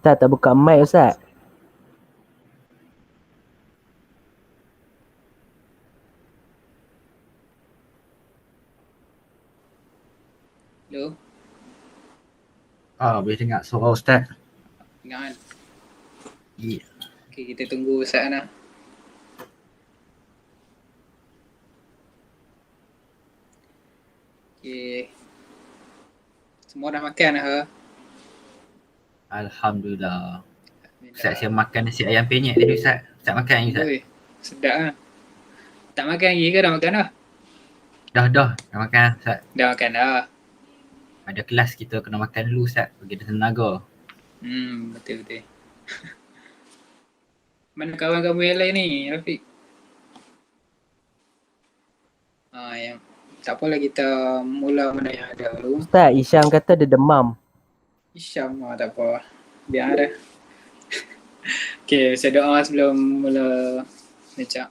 Ustaz tak buka mic Ustaz. Hello? Boleh dengar suara Ustaz. Dengar kan? Ya. Okay, kita tunggu Ustaz Ana. Okay. Semua dah makan dah? Alhamdulillah. Ustaz, saya makan nasi ayam penyet tadi Ustaz. Ustaz makan lagi Ustaz? Oi, sedap lah. Tak makan lagi ke dah makan dah? Dah makan Ustaz. Dah makan dah. Ada kelas kita kena makan dulu Ustaz, bagi ada tenaga. Betul. Mana kawan kamu yang lain ni, Rafiq? Yang tak apalah, kita mula mana yang ada dulu. Ustaz, Isyam kata dia demam. Isyam, tak apa. Biar ada. Okay, saya doa sebelum mula necak.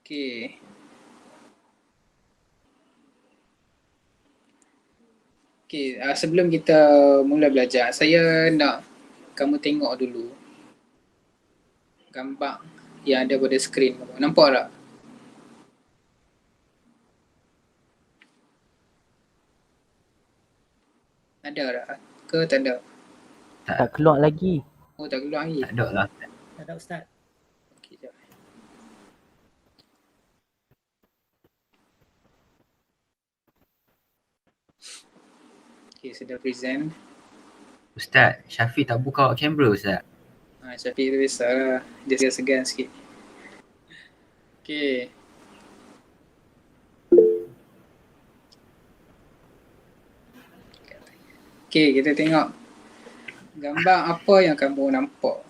Okay. Okay, sebelum kita mula belajar, saya nak kamu tengok dulu gambar yang ada pada skrin. Nampak tak? Ada tak? Ke tak ada? Tak keluar lagi. Oh, tak keluar lagi? Tak ada lah. Tak ada Ustaz. Okay, jap. Okay, sudah present. Ustaz, Syafiq tak buka kamera Ustaz. Syafiq tu biasa lah. Dia segan sikit. Okay. Okay, kita tengok gambar apa yang kamu nampak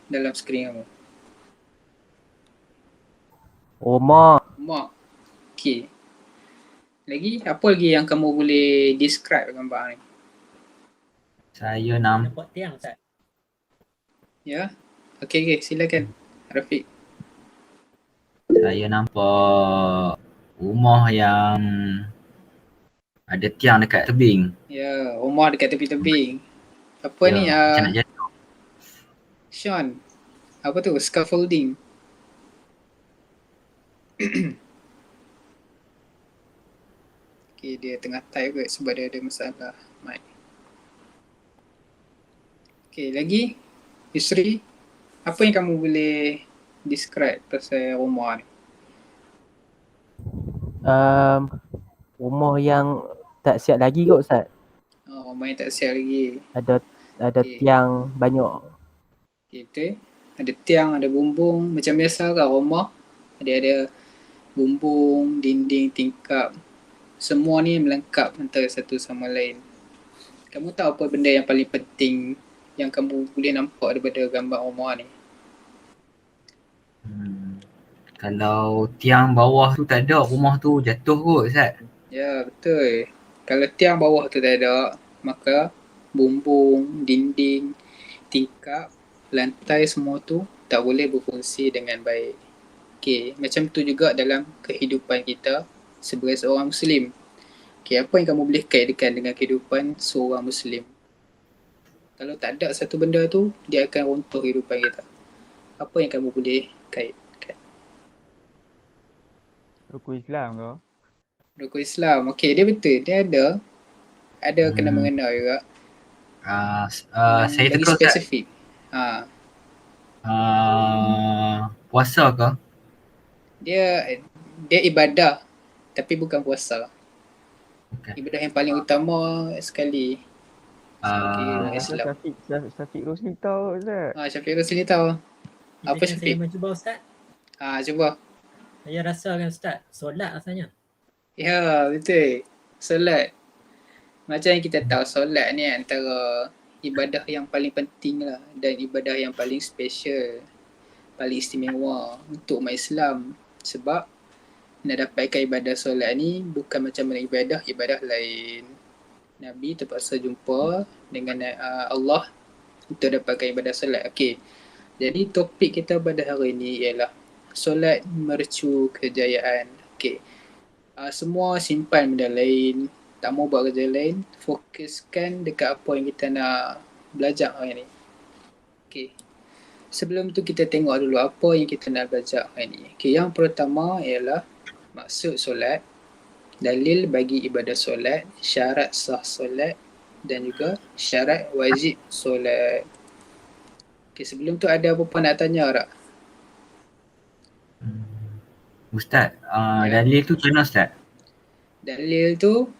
dalam skrin kamu. Rumah. Okay. Lagi, apa lagi yang kamu boleh describe gambar ni? Saya Nampak tiang Ustaz. Ya? Okay, silakan. Rafiq. Saya nampak rumah yang ada tiang dekat tebing. Ya, rumah dekat tepi tebing. Apa Ya, ni? macam nak jatuh. Sean, apa tu? Scaffolding. Okay, dia tengah type kot sebab dia ada masalah mic. Okay, lagi? Yusri, apa yang kamu boleh describe pasal rumah ni? Rumah yang tak siap lagi kot Ustaz. Rumah yang tak siap lagi. Ada Okay. tiang banyak. Okay, ada tiang, ada bumbung. Macam biasa kan rumah, ada bumbung, dinding, tingkap. Semua ni melengkap antara satu sama lain. Kamu tahu apa benda yang paling penting yang kamu boleh nampak daripada gambar rumah ni? Kalau tiang bawah tu tak ada, rumah tu jatuh kot Ustaz. Ya, betul. Kalau tiang bawah tu tak ada, maka bumbung, dinding, tingkap, lantai semua tu tak boleh berfungsi dengan baik. Okay, macam tu juga dalam kehidupan kita sebagai seorang Muslim. Okay, apa yang kamu boleh kaitkan dengan kehidupan seorang Muslim? Kalau tak ada satu benda tu, dia akan runtuh kehidupan kita. Apa yang kamu boleh kaitkan? Rukun Islam ke? Rukun Islam. Okay, dia betul. Dia ada kena mengena juga. Saya Lagi teka Ustaz. spesifik. Puasa ke? Dia ibadah tapi bukan puasa. Bukan. Ibadah yang paling utama sekali sebagai Ah, orang Rasa Islam. Syafiq Rosli tahu Ustaz. Syafiq Rosli tahu. Apa Izinkan saya Syafiq? mencuba Ustaz. Cuba. Saya rasakan Ustaz, solat rasanya. Ya, betul. Solat. Macam yang kita tahu, solat ni antara ibadah yang paling penting lah dan ibadah yang paling special, paling istimewa untuk umat Islam. Sebab nak dapatkan ibadah solat ni bukan macam mana ibadah lain. Nabi terpaksa jumpa dengan Allah untuk dapatkan ibadah solat. Okey. Jadi topik kita pada hari ini ialah solat mercu kejayaan. Okey. Semua simpan benda lain, tak mau buat kerja lain, fokuskan dekat apa yang kita nak belajar hari ni. Okey. Sebelum tu kita tengok dulu apa yang kita nak belajar hari ni. Okey, yang pertama ialah maksud solat, dalil bagi ibadah solat, syarat sah solat dan juga syarat wajib solat. Okey, sebelum tu ada apa-apa nak tanya tak? Ustaz, Ya. dalil tu macam mana Ustaz? Dalil tu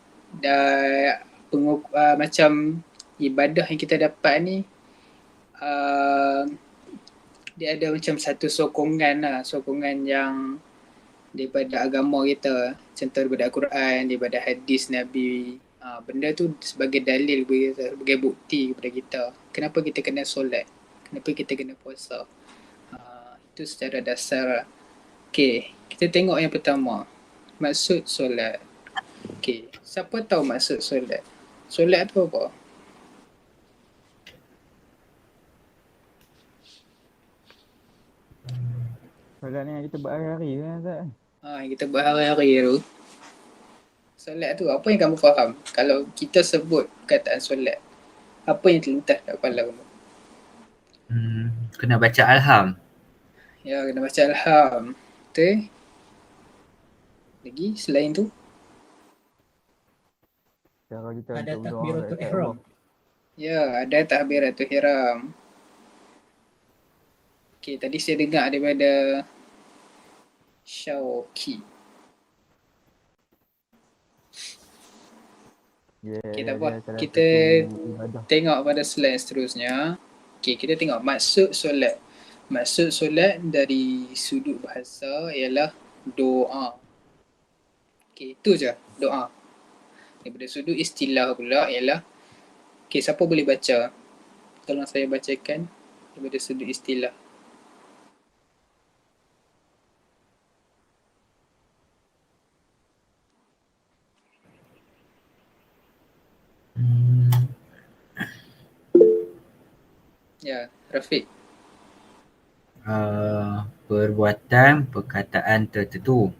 macam ibadah yang kita dapat ni dia ada macam satu sokongan yang daripada agama kita, contoh daripada Al-Quran, daripada hadis Nabi. Benda tu sebagai dalil, sebagai bukti kepada kita kenapa kita kena solat, kenapa kita kena puasa. Itu secara dasar lah. Okay, kita tengok yang pertama, maksud solat. Okay, siapa tahu maksud solat? Solat tu apa? Solat ni yang kita buat hari-hari kan Ustaz. Yang kita buat hari-hari tu. Solat tu apa yang kamu faham? Kalau kita sebut perkataan solat, apa yang terlintas kat kepala kamu? Kena baca Alham. Ya, kena baca Alham. Betul? Lagi selain tu? Cara kita Ada untuk berdoa takbiratul dekat ihram. Allah. Ya, ada takbiratul ihram. Okay, tadi saya dengar daripada Syauqi. Okay, tak apa. salah Kita satu ibadah. tengok pada slide seterusnya. Okay, kita tengok maksud solat. Maksud solat dari sudut bahasa ialah doa. Okay, itu je, doa. Daripada sudut istilah pula ialah, okay, siapa boleh baca? Tolong saya bacakan daripada sudut istilah. Ya, Rafiq. Perbuatan perkataan tertentu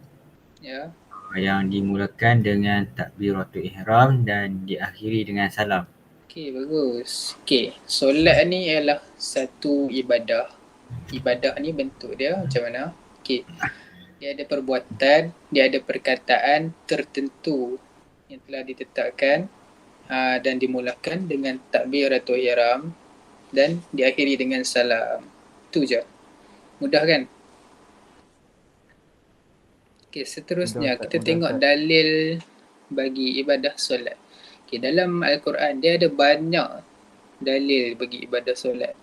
Ya. yang dimulakan dengan takbiratul ihram dan diakhiri dengan salam. Okay, bagus. Okay, solat ni ialah satu ibadah. Ibadah ni bentuk dia macam mana? Okay, dia ada perbuatan, dia ada perkataan tertentu yang telah ditetapkan dan dimulakan dengan takbiratul ihram dan diakhiri dengan salam. Itu je. Mudah kan? Okay, seterusnya Mudah, kita Ustaz, tengok Ustaz. dalil bagi ibadah solat. Okay, dalam Al-Quran dia ada banyak dalil bagi ibadah solat.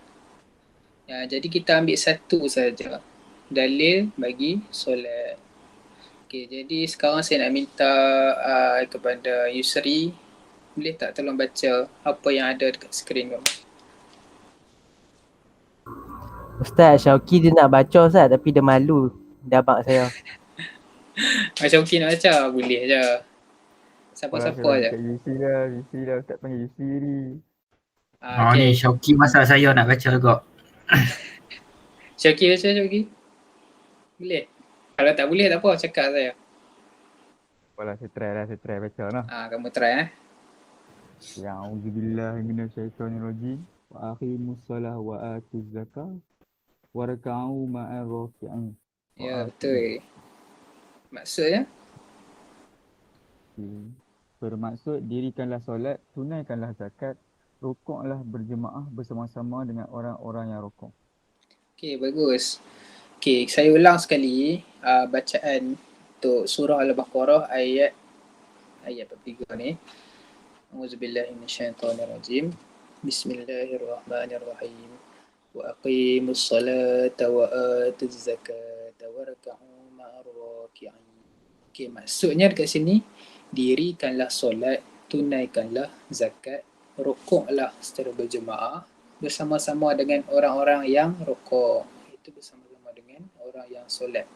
Ya, jadi kita ambil satu saja dalil bagi solat. Okay, jadi sekarang saya nak minta kepada Yusri, boleh tak tolong baca apa yang ada dekat skrin kamu? Ustaz Syauqi dia nak baca Ustaz tapi dia malu dah abang saya. Macam okey nak baca? Boleh je. Siapa-siapa je. UC lah, Ustaz panggil UC ni. Ni Okay. Syauqi masa saya nak baca juga. Syauqi baca, Syauqi? Boleh? Kalau tak boleh tak apa, cakap saya. Apalah, saya try baca lah. Kamu try Ya'udzubillahi minasyaitonirrajim. Wa aqimus salah wa atuz zakah warka'u ma'ar raki'in. Ya, betul. Maksudnya? Bermaksud dirikanlah solat, tunaikanlah zakat, rukuklah berjemaah bersama-sama dengan orang-orang yang rukuk. Okay, bagus. Okay, saya ulang sekali bacaan untuk surah Al-Baqarah ayat ayat 43 ni. Auzubillahi minasyaitonirrajim. Bismillahirrahmanirrahim. Wa aqimus salata wa atuz zakata warka'u ma'ar raki'in. Okey, maksudnya dekat sini, dirikanlah solat, tunaikanlah zakat, rukuklah secara berjemaah bersama-sama dengan orang-orang yang rukuk. Itu bersama-sama dengan orang yang solat.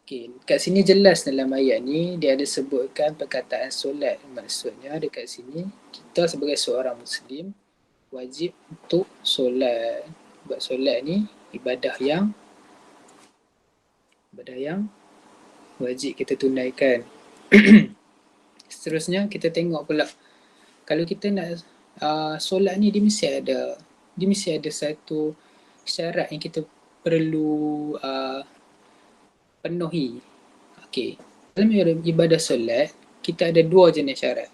Okey, kat sini jelas dalam ayat ni dia ada sebutkan perkataan solat. Maksudnya dekat sini kita sebagai seorang Muslim wajib untuk solat. Sebab solat ni ibadah yang wajib kita tunaikan. Seterusnya kita tengok pula, kalau kita nak solat ni dia mesti ada satu syarat yang kita perlu penuhi. Okey, dalam ibadah solat kita ada dua jenis syarat.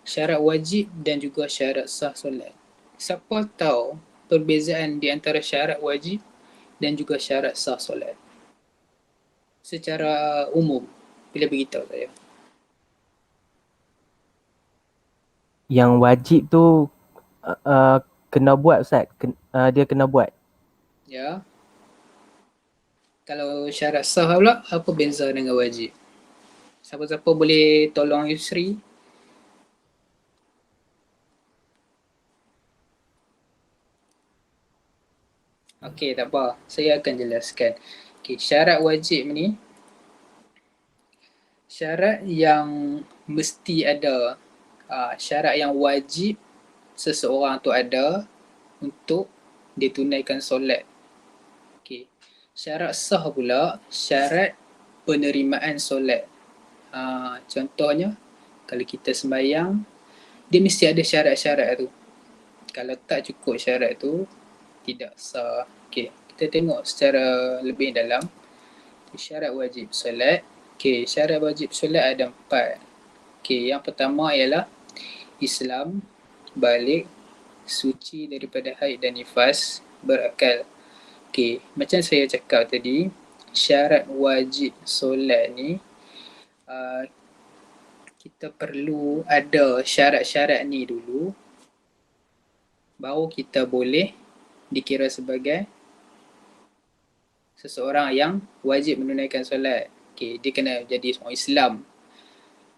Syarat wajib dan juga syarat sah solat. Siapa tahu perbezaan di antara syarat wajib dan juga syarat sah solat? Secara umum, bila beritahu saya. Yang wajib tu kena buat Ustaz. Dia kena buat. Ya. Kalau syarat sah pula, apa beza dengan wajib? Siapa-siapa boleh tolong Yusri? Okey, tak apa. Saya akan jelaskan. Okey, syarat wajib ni, syarat yang mesti ada, syarat yang wajib seseorang tu ada untuk dia tunaikan solat. Okey. Syarat sah pula, syarat penerimaan solat. Contohnya, kalau kita sembahyang, dia mesti ada syarat-syarat tu. Kalau tak cukup syarat tu, tidak sah. Okey, kita tengok secara lebih dalam. Syarat wajib solat. Okey, syarat wajib solat ada 4. Okey, yang pertama ialah Islam, balik, suci daripada haid dan nifas, berakal. Okey, macam saya cakap tadi, syarat wajib solat ni kita perlu ada syarat-syarat ni dulu, baru kita boleh dikira sebagai seseorang yang wajib menunaikan solat. Okey, dia kena jadi seorang Islam.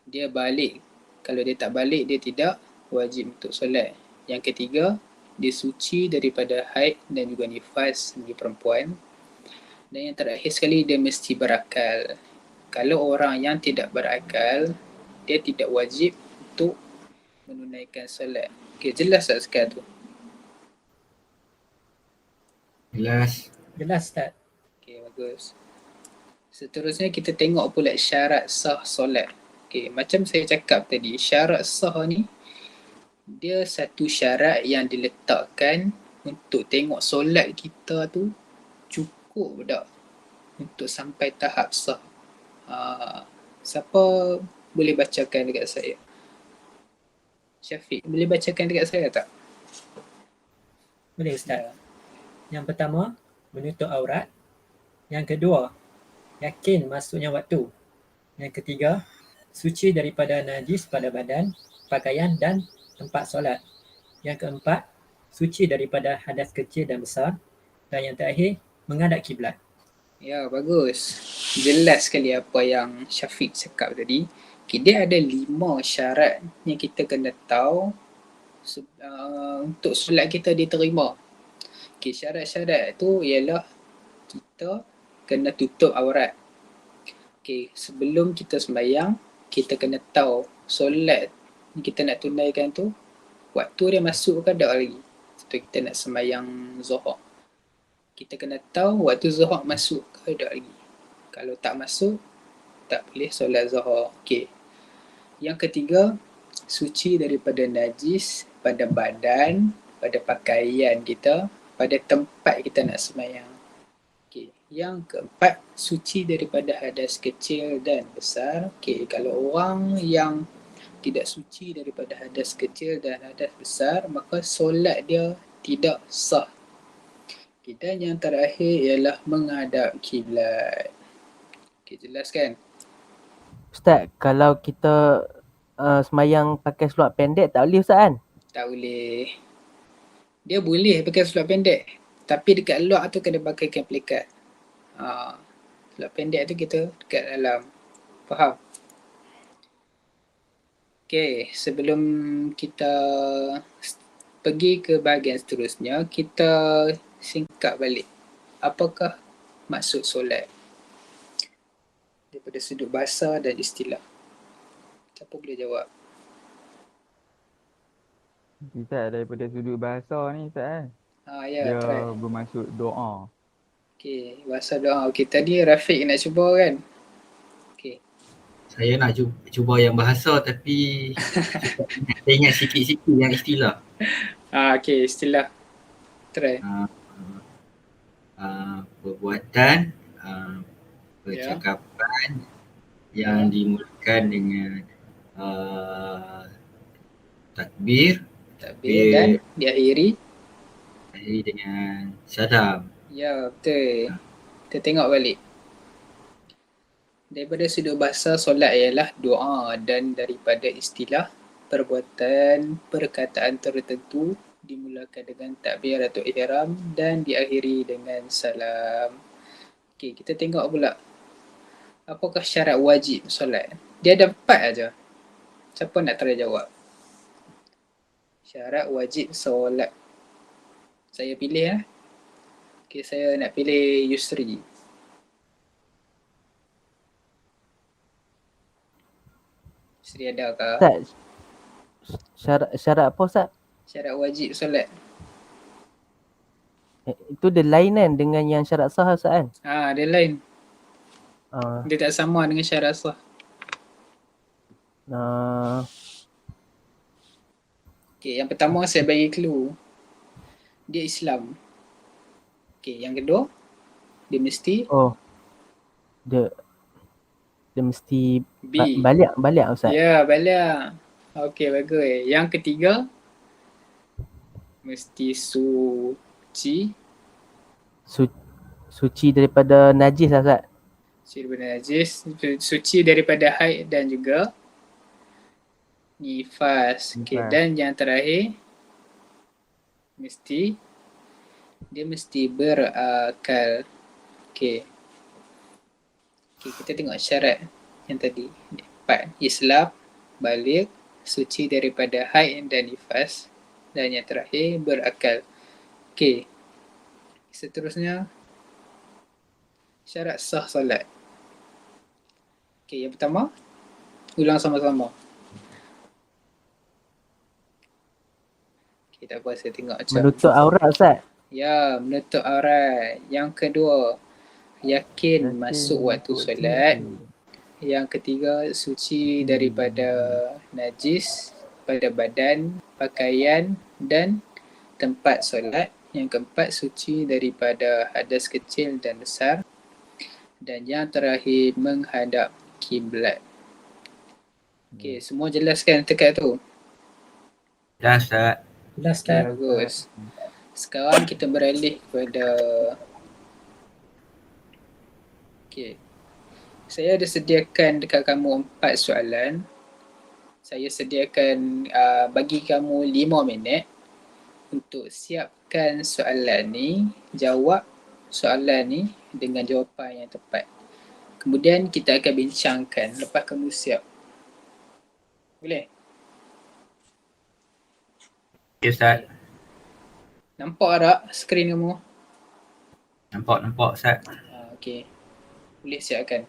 Dia balik. Kalau dia tak balik, dia tidak wajib untuk solat. Yang ketiga, dia suci daripada haid dan juga nifas bagi perempuan. Dan yang terakhir sekali, dia mesti berakal. Kalau orang yang tidak berakal, dia tidak wajib untuk menunaikan solat. Okey, jelas tak sekarang tu? Jelas. Jelas Ustaz. Okey, bagus. Seterusnya kita tengok pula syarat sah solat. Okey, macam saya cakap tadi, syarat sah ni dia satu syarat yang diletakkan untuk tengok solat kita tu cukup tak untuk sampai tahap sah. Siapa boleh bacakan dekat saya? Syafiq, boleh bacakan dekat saya tak? Boleh Ustaz. Yang pertama, menutup aurat. Yang kedua, yakin masuknya waktu. Yang ketiga, suci daripada najis pada badan, pakaian dan tempat solat. Yang keempat, suci daripada hadas kecil dan besar. Dan yang terakhir, menghadap kiblat. Ya, bagus. Jelas sekali apa yang Syafiq cakap tadi. Okay, dia ada 5 syarat yang kita kena tahu untuk solat kita diterima. Okay, syarat-syarat tu ialah kita kena tutup aurat. Okay, sebelum kita sembahyang, kita kena tahu solat yang kita nak tunaikan tu, waktu dia masuk ke tak lagi. Contoh kita nak sembahyang Zuhur. Kita kena tahu waktu Zuhur masuk ke tak lagi. Kalau tak masuk, tak boleh solat Zuhur. Okay. Yang ketiga, suci daripada najis pada badan, pada pakaian kita, pada tempat kita nak sembahyang. Okay. Yang keempat, suci daripada hadas kecil dan besar. Okay. Kalau orang yang tidak suci daripada hadas kecil dan hadas besar, maka solat dia tidak sah. Dan yang terakhir ialah menghadap kiblat. Okay, jelas kan? Ustaz, kalau kita semayang pakai seluar pendek tak boleh Ustaz kan? Tak boleh. Dia boleh pakai seluar pendek. Tapi dekat luar tu kena pakai kain pelikat. Seluar pendek tu kita dekat dalam. Faham? Okay, sebelum kita pergi ke bahagian seterusnya, kita singkat balik. Apakah maksud solat? Daripada sudut bahasa dan istilah. Siapa boleh jawab? Ustaz, daripada sudut bahasa ni Ustaz Ya, dia try. bermaksud doa. Okay, bahasa doa. Okay, tadi Rafiq nak cuba kan? Okay. Saya nak cuba yang bahasa tapi saya ingat sikit-sikit yang istilah. Okay, istilah. Try. Perbuatan, percakapan yang dimulakan dengan takbir Dan diakhiri dengan salam. Ya, betul. Kita tengok balik. Daripada sudut bahasa, solat ialah doa dan daripada istilah perbuatan, perkataan tertentu dimulakan dengan takbir atau ihram dan diakhiri dengan salam. Okey, kita tengok pula. Apakah syarat wajib solat? Dia ada 4 aja. Siapa nak try jawab? Syarat wajib solat. Saya pilih lah. Okay, saya nak pilih Yusri. Yusri ada ke? Ustaz, syarat apa Ustaz? Syarat wajib solat. Itu dia lain kan dengan yang syarat sah Ustaz kan? Dia lain. Uh, Dia tak sama dengan syarat sah. Okay, yang pertama saya bagi clue. Dia Islam. Okay, yang kedua, dia mesti dia mesti B. balik Ustaz. Ya, balik. Okay, bagus. Yang ketiga, mesti suci. Suci daripada najis Ustaz. Suci daripada najis, suci daripada haid dan juga nifas. Okay, dan yang terakhir, dia mesti berakal. Okay, kita tengok syarat yang tadi. 4. Islam, balik, suci daripada haid dan nifas, dan yang terakhir berakal. Okay, seterusnya syarat sah solat. Okay, yang pertama, ulang sama-sama. Okay, tak apa, saya tengok macam Menutup aurat Ustaz. Ya, menutup aurat. Yang kedua, yakin masuk waktu solat. Yang ketiga, suci daripada najis pada badan, pakaian dan tempat solat. Yang keempat, suci daripada hadas kecil dan besar. Dan yang terakhir, menghadap kiblat. Okey, semua jelas kan dekat tu? Jelas tak? Jelas Ustaz. Bagus. Sekarang kita beralih kepada saya ada sediakan dekat kamu 4 soalan. Saya sediakan bagi kamu 5 minit untuk siapkan soalan ni, jawab soalan ni dengan jawapan yang tepat. Kemudian kita akan bincangkan lepas kamu siap. Boleh? Okay, Ustaz. Nampak tak skrin kamu? Nampak Ustaz. Okey. Boleh siapkan.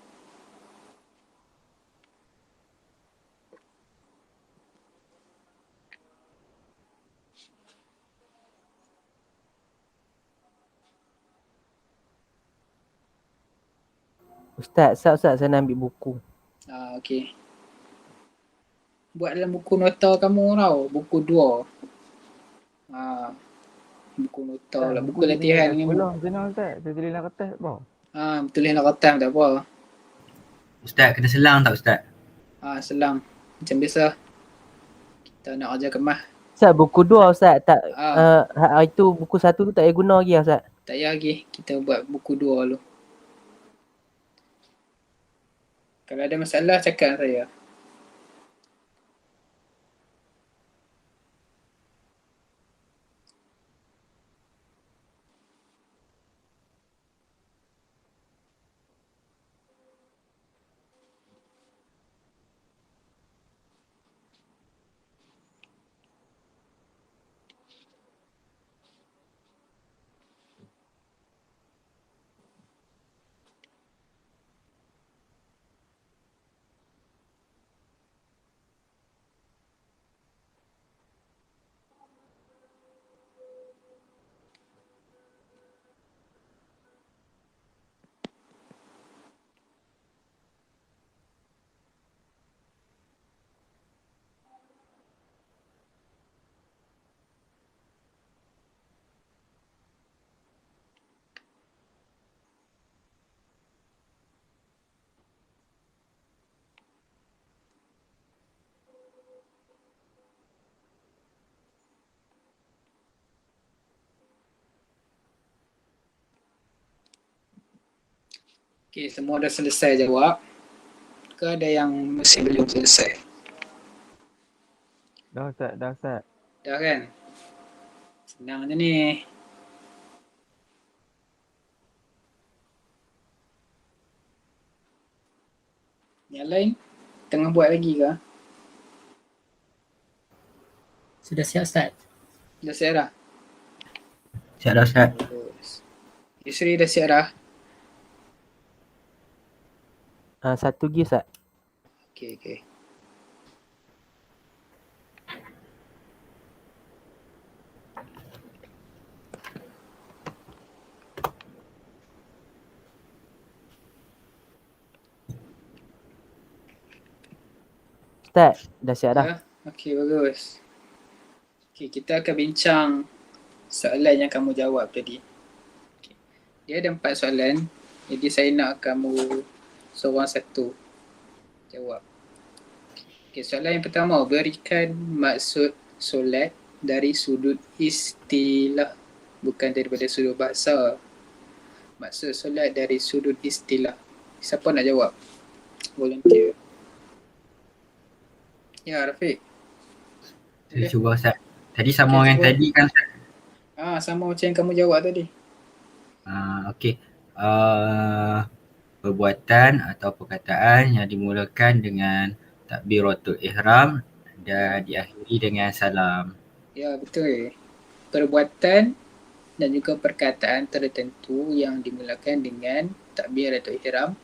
Ustaz, saya nak ambil buku. Okey. Buat dalam buku nota kamu tau, buku 2. Buku nota lah, buku latihan ni. Belum kenal Ustaz, saya tulis dalam kertas apa? Tulis dalam kertas tak apa. Ustaz kena selang tak Ustaz? Selang. Macam biasa. Kita nak ajar kemas. Ustaz, buku 2 Ustaz. Tak, itu buku 1 tu tak payah guna lagi Ustaz. Tak payah lagi. Kita buat buku 2 dulu. Kalau ada masalah, cakap dengan saya. Okey, semua dah selesai jawab. Ke ada yang masih belum selesai? Dah Ustaz, dah Ustaz. Dah kan? Senang je ni. Yang lain tengah buat lagi ke? Sudah siap Ustaz? Dah siap dah? Siap dah Ustaz. Bagus. Yusri dah siap dah? Satu lagi Ustaz. Okey. Ustaz, dah siap dah. Ya? Okey, bagus. Okey, kita akan bincang soalan yang kamu jawab tadi. Okay. Dia ada 4 soalan. Jadi saya nak kamu seorang satu jawab. Okey, soalan yang pertama. Berikan maksud solat dari sudut istilah, bukan daripada sudut bahasa. Maksud solat dari sudut istilah. Siapa nak jawab? Volunteer. Ya, Rafiq. Saya cuba Ustaz. Tadi sama Okey, dengan cuba. tadi kan Ustaz? Sama macam yang kamu jawab tadi. Okey. Perbuatan atau perkataan yang dimulakan dengan takbiratul ihram dan diakhiri dengan salam. Ya, betul. Perbuatan dan juga perkataan tertentu yang dimulakan dengan takbir atau ihram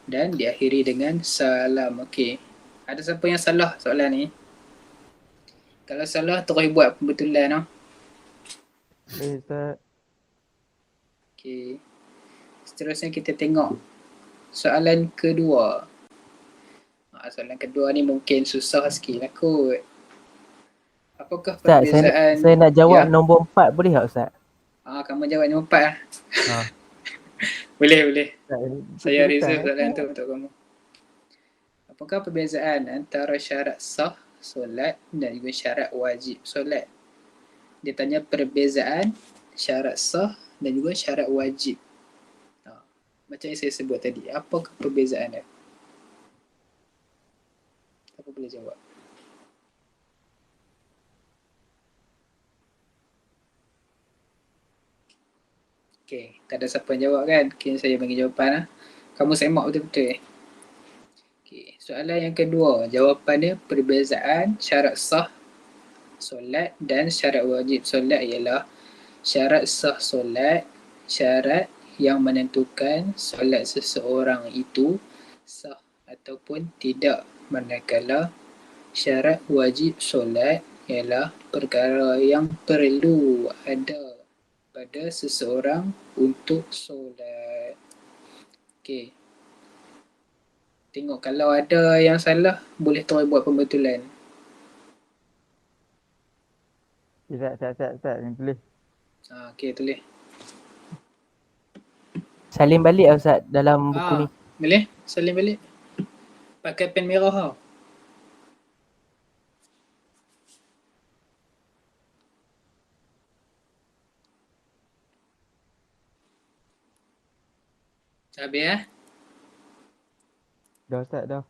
dan diakhiri dengan salam. Okey. Ada siapa yang salah soalan ni? Kalau salah, terus buat pembetulan. Ustaz. Okey. Seterusnya kita tengok soalan kedua. Soalan kedua ni mungkin susah sikit lah kot. Apakah Ustaz, perbezaan? saya nak jawab Ya? nombor 4 boleh tak Ustaz? Kamu jawab nombor 4 lah. Ha. Boleh. Ustaz, Saya betul, reserve Ustaz. soalan tu untuk kamu. Apakah perbezaan antara syarat sah solat dan juga syarat wajib solat? Dia tanya perbezaan syarat sah dan juga syarat wajib. Macam yang saya sebut tadi, apakah perbezaan dia? Siapa boleh jawab? Okey, tak ada siapa yang jawab kan? Okay, saya bagi jawapan lah. Kamu semak betul-betul. Okay, soalan yang kedua, jawapannya perbezaan syarat sah solat dan syarat wajib solat ialah syarat sah solat, syarat yang menentukan solat seseorang itu sah ataupun tidak, manakala syarat wajib solat ialah perkara yang perlu ada pada seseorang untuk solat. Okey. Tengok kalau ada yang salah, boleh terus buat pembetulan. Ustaz, yang tulis. Okey, tulis. Salin balik lah Ustaz dalam buku ni. Boleh? Salin balik. Pakai pen merah tau. Habis ya? Dah Ustaz, dah.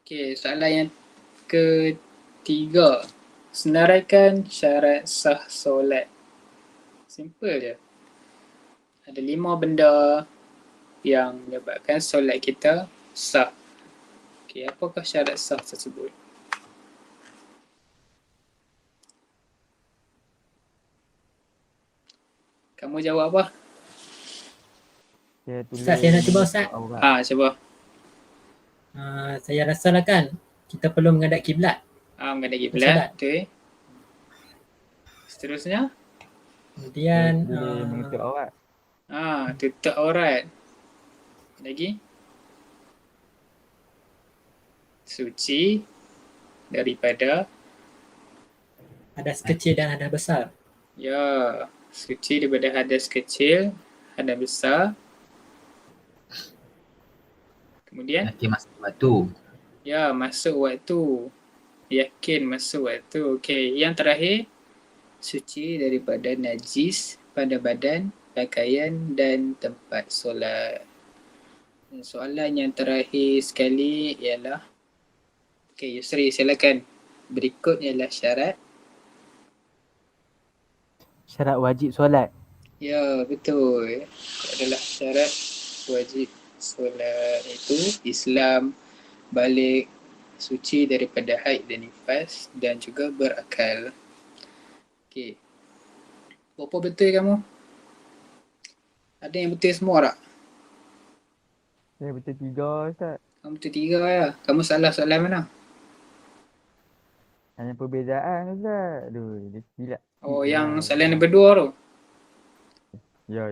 Okey, soalan yang ketiga. Senaraikan syarat sah solat. Simple je. Ada 5 benda yang menyebabkan solat kita sah. Okey, apakah syarat sah tersebut? Kamu jawab apa? Saya tulis. Ustaz, saya nak cuba Ustaz. Cuba. Saya rasa lah kan kita perlu menghadap kiblat. Menghadap kiblat. Betul. Seterusnya? Kemudian Boleh menutup aurat. Tutup aurat. Lagi? Suci daripada hadas kecil dan hadas besar. Ya, suci daripada hadas kecil, hadas besar. Kemudian? Yakin masuk waktu. Ya, masuk waktu. Yakin masuk waktu. Okey, yang terakhir, suci daripada najis pada badan, pakaian dan tempat solat. Dan soalan yang terakhir sekali ialah, okey Yusri silakan. Berikut ialah syarat. Syarat wajib solat. Ya, betul. Adalah syarat wajib solat itu Islam, balik, suci daripada haid dan nifas dan juga berakal. Okey. Berapa betul kamu? Ada yang betul semua tak? Saya betul 3 Ustaz. Kamu betul 3 ya. Kamu salah soalan mana? Hanya perbezaan Ustaz. Aduh, dia silap. Oh, sikit yang lah. soalan nombor 2 tu. Ya.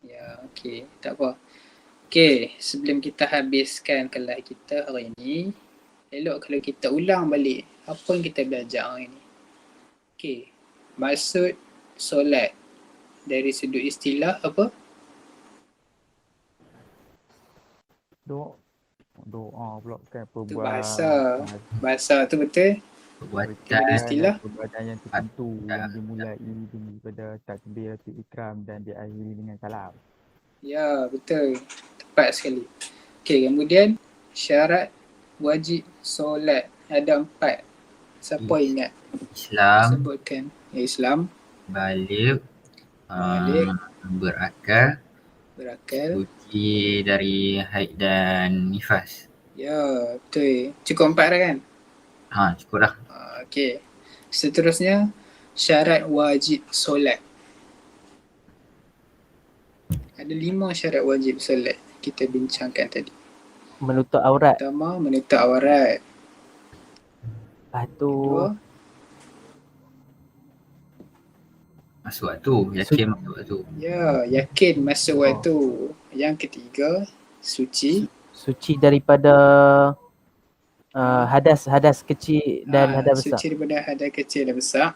Ya, okey. Tak apa. Okey, sebelum kita habiskan kelas kita hari ini, elok kalau kita ulang balik apa yang kita belajar hari ini. Okey, maksud solat dari sudut istilah apa? Doa pula kan. Tu bahasa. Bahasa tu betul? Perbuatan istilah. Perbuatan yang tertentu yang dimulai daripada takbiratul ikram dan diakhiri dengan salam. Ya, betul. Tepat sekali. Okey, kemudian syarat wajib solat ada 4. Siapa ingat? Islam, Sebutkan. Ya, Islam, balik, Balik. berakal, berakal. suci dari haid dan nifas. Ya, betul. Cukup 4 dah kan? Cukup dah. Okey. Seterusnya, syarat wajib solat. Ada 5 syarat wajib solat kita bincangkan tadi. Menutup aurat. Pertama, menutup aurat. Lepas tu Kedua, Masuk waktu, yakin masuk waktu. ya, yakin masuk waktu. Yang ketiga, suci. suci daripada hadas kecil dan hadas besar. Suci daripada hadas kecil dan besar.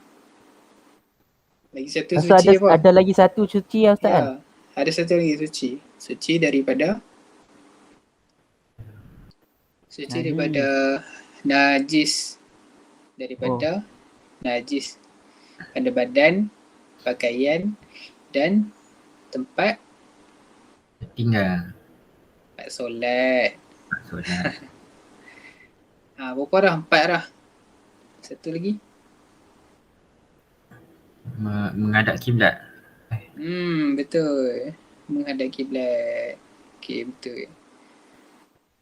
Lagi satu Lepas tu suci apa? ada lagi satu suci ya Ustaz kan? Ya, ada satu lagi suci. Suci daripada Najis. daripada najis. Daripada najis pada badan, pakaian dan tempat Tinggal solat. solat. Berapa dah? 4 dah. Satu lagi. Menghadap kiblat. Betul. Menghadap kiblat. Okey, betul.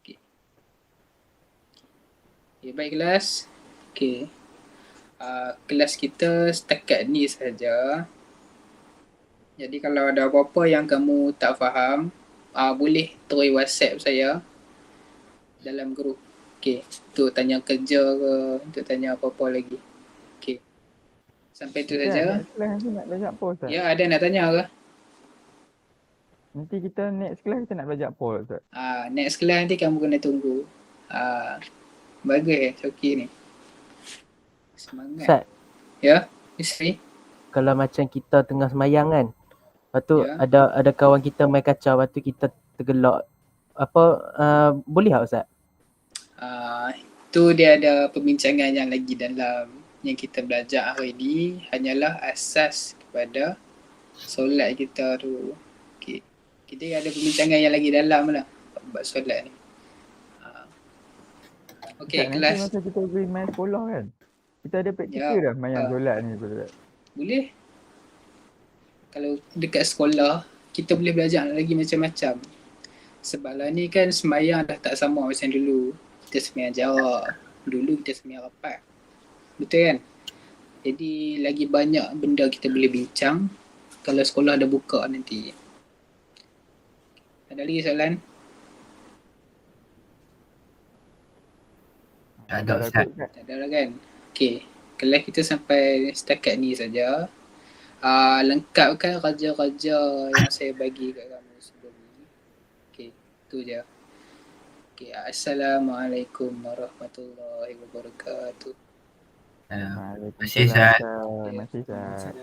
Okey. Okay, baik kelas. Okey. Kelas kita setakat ni saja. Jadi kalau ada apa-apa yang kamu tak faham, boleh tulis WhatsApp saya dalam grup. Okey, untuk tanya kerja ke, untuk tanya apa-apa lagi. Okey. Sampai itu saja. Next class nanti nak belajar apa Ustaz? Ya, ada nak tanya ke? Nanti kita next class kita nak belajar apa Ustaz? Next class nanti kamu kena tunggu. Bagus Shoki ni. Semangat. Ustaz, Ya, Isri. kalau macam kita tengah semayang kan, lepas tu Ya. ada kawan kita main kacau, lepas tu kita tergelak. Boleh tak Ustaz? Tu dia ada perbincangan yang lagi dalam. Yang kita belajar hari ni hanyalah asas kepada solat kita tu. Okay. Kita ada perbincangan yang lagi dalam lah bab solat ni. Okay, Ustaz, kelas. nanti masa kita pergi main sekolah kan, kita ada praktikal dah main solat ni Ustaz. Boleh. Kalau dekat sekolah, kita boleh belajar lagi macam-macam. Sebab lah ni kan semayang dah tak sama macam dulu. Kita semayang jarak. Dulu kita semayang rapat. Betul kan? Jadi lagi banyak benda kita boleh bincang kalau sekolah ada buka nanti. Ada lagi soalan? Tak ada Ustaz. Tak ada lah kan? Okay. Kelas kita sampai setakat ni saja. Lengkapkan kerja-kerja yang saya bagi kat kamu sebelum ni. Okay. Tu je. Okay. Assalamualaikum warahmatullahi wabarakatuh. Terima kasih Ustaz. Terima kasih Ustaz.